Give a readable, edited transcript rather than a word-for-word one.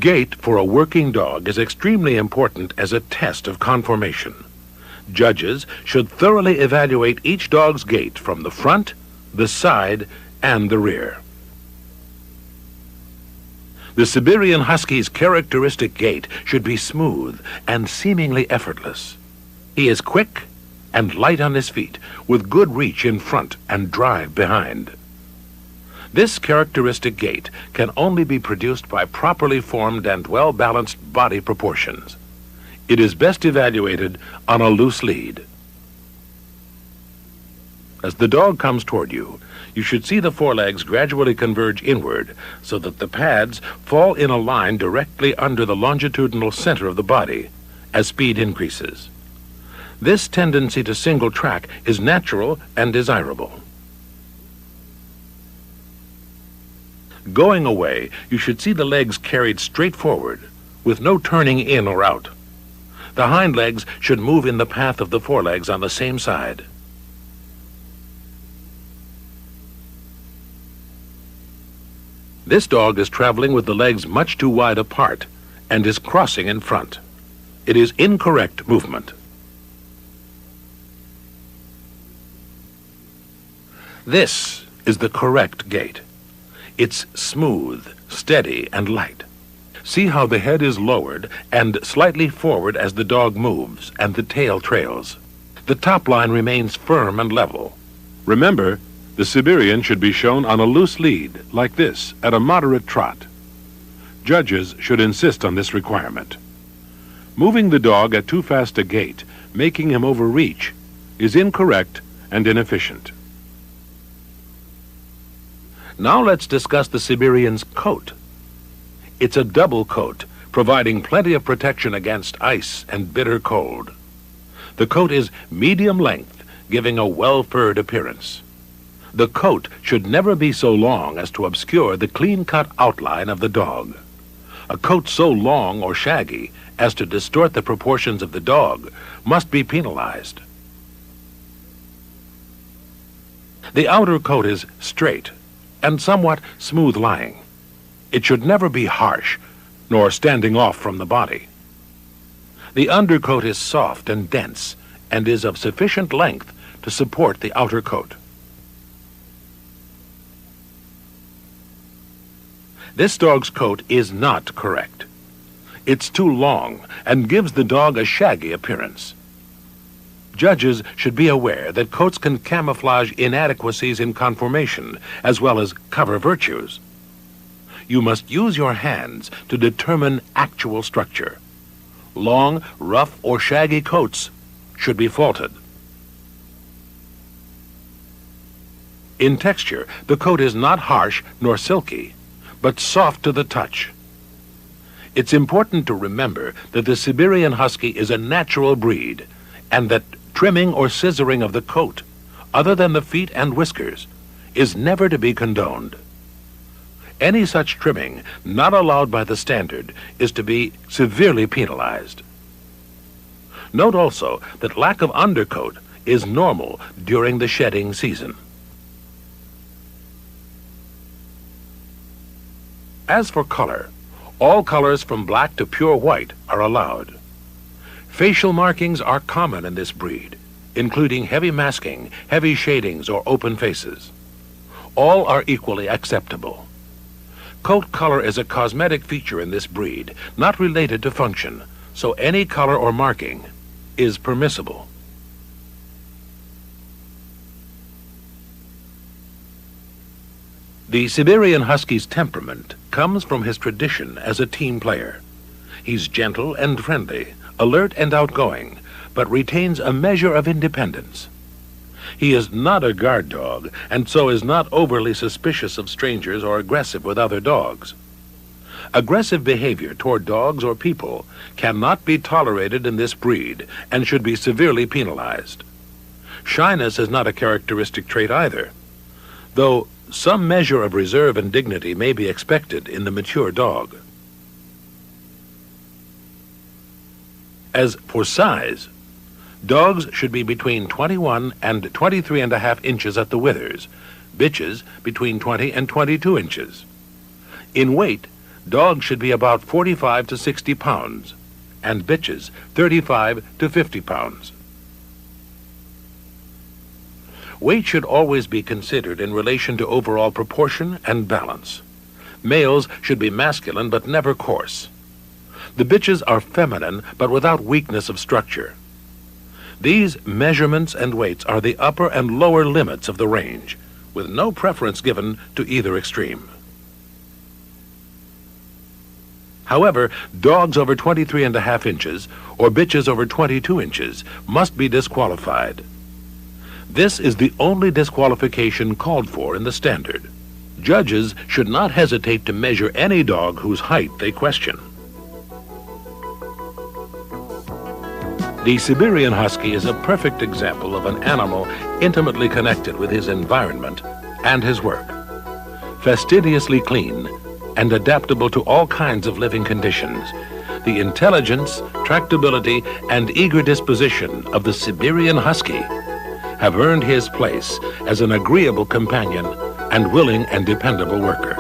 Gait for a working dog is extremely important as a test of conformation. Judges should thoroughly evaluate each dog's gait from the front, the side, and the rear. The Siberian Husky's characteristic gait should be smooth and seemingly effortless. He is quick and light on his feet, with good reach in front and drive behind. This characteristic gait can only be produced by properly formed and well-balanced body proportions. It is best evaluated on a loose lead. As the dog comes toward you, you should see the forelegs gradually converge inward so that the pads fall in a line directly under the longitudinal center of the body as speed increases. This tendency to single track is natural and desirable. Going away, you should see the legs carried straight forward, with no turning in or out. The hind legs should move in the path of the forelegs on the same side. This dog is traveling with the legs much too wide apart and is crossing in front. It is incorrect movement. This is the correct gait. It's smooth, steady, and light. See how the head is lowered and slightly forward as the dog moves and the tail trails. The top line remains firm and level. Remember, the Siberian should be shown on a loose lead, like this, at a moderate trot. Judges should insist on this requirement. Moving the dog at too fast a gait, making him overreach, is incorrect and inefficient. Now let's discuss the Siberian's coat. It's a double coat, providing plenty of protection against ice and bitter cold. The coat is medium length, giving a well-furred appearance. The coat should never be so long as to obscure the clean-cut outline of the dog. A coat so long or shaggy as to distort the proportions of the dog must be penalized. The outer coat is straight and somewhat smooth-lying. It should never be harsh, nor standing off from the body. The undercoat is soft and dense, and is of sufficient length to support the outer coat. This dog's coat is not correct. It's too long and gives the dog a shaggy appearance. Judges should be aware that coats can camouflage inadequacies in conformation as well as cover virtues. You must use your hands to determine actual structure. Long, rough, or shaggy coats should be faulted. In texture, the coat is not harsh nor silky, but soft to the touch. It's important to remember that the Siberian Husky is a natural breed, and that trimming or scissoring of the coat, other than the feet and whiskers, is never to be condoned. Any such trimming not allowed by the standard is to be severely penalized. Note also that lack of undercoat is normal during the shedding season. As for color, all colors from black to pure white are allowed. Facial markings are common in this breed, including heavy masking, heavy shadings, or open faces. All are equally acceptable. Coat color is a cosmetic feature in this breed, not related to function, so any color or marking is permissible. The Siberian Husky's temperament comes from his tradition as a team player. He's gentle and friendly, alert and outgoing, but retains a measure of independence. He is not a guard dog, and so is not overly suspicious of strangers or aggressive with other dogs. Aggressive behavior toward dogs or people cannot be tolerated in this breed and should be severely penalized. Shyness is not a characteristic trait either, though some measure of reserve and dignity may be expected in the mature dog. As for size, dogs should be between 21 and 23.5 inches at the withers, bitches between 20 and 22 inches. In weight, dogs should be about 45 to 60 pounds, and bitches 35 to 50 pounds. Weight should always be considered in relation to overall proportion and balance. Males should be masculine but never coarse. The bitches are feminine but without weakness of structure. These measurements and weights are the upper and lower limits of the range, with no preference given to either extreme. However, dogs over 23.5 inches or bitches over 22 inches must be disqualified. This is the only disqualification called for in the standard. Judges should not hesitate to measure any dog whose height they question. The Siberian Husky is a perfect example of an animal intimately connected with his environment and his work. Fastidiously clean and adaptable to all kinds of living conditions, the intelligence, tractability, and eager disposition of the Siberian Husky have earned his place as an agreeable companion and willing and dependable worker.